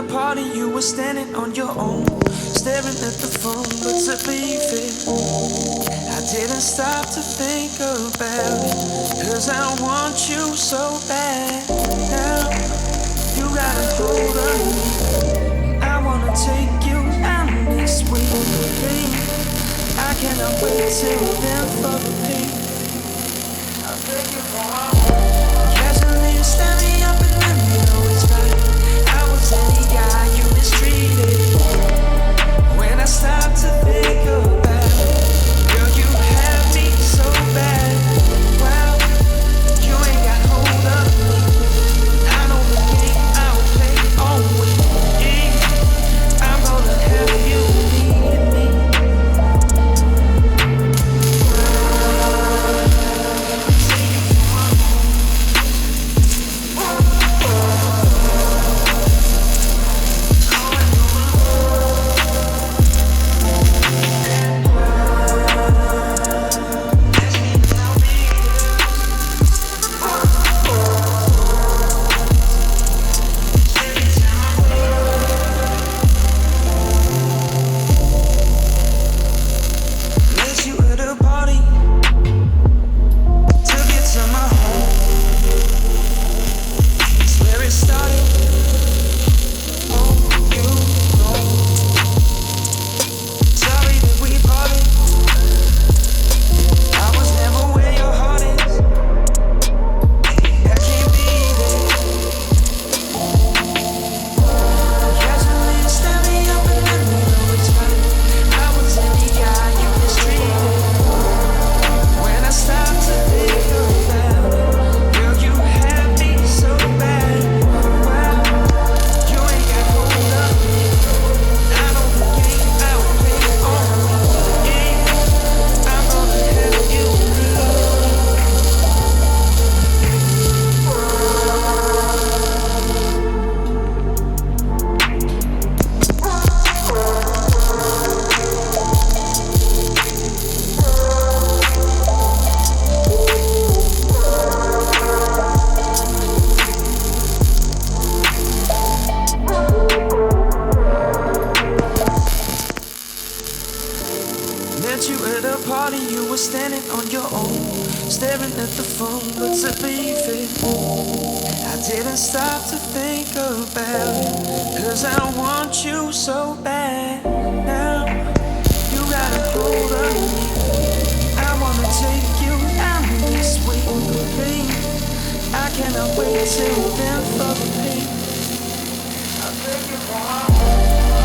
Party, you were standing on your own, staring at the phone, but to be fair, I didn't stop to think about it, 'cause I want you so bad. Now, you got a hold of me, I wanna take you out this sweet thing. I cannot wait till then for the peak. I'll take you for my home. Casually stand me up and let me know it's right. Any guy you mistreated. When I stop to think about it, girl, you have me so bad. Well, you ain't got hold of me. I know the game I'll play on with me. I'm gonna have you needing me.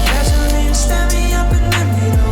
Casually stand me up and let me know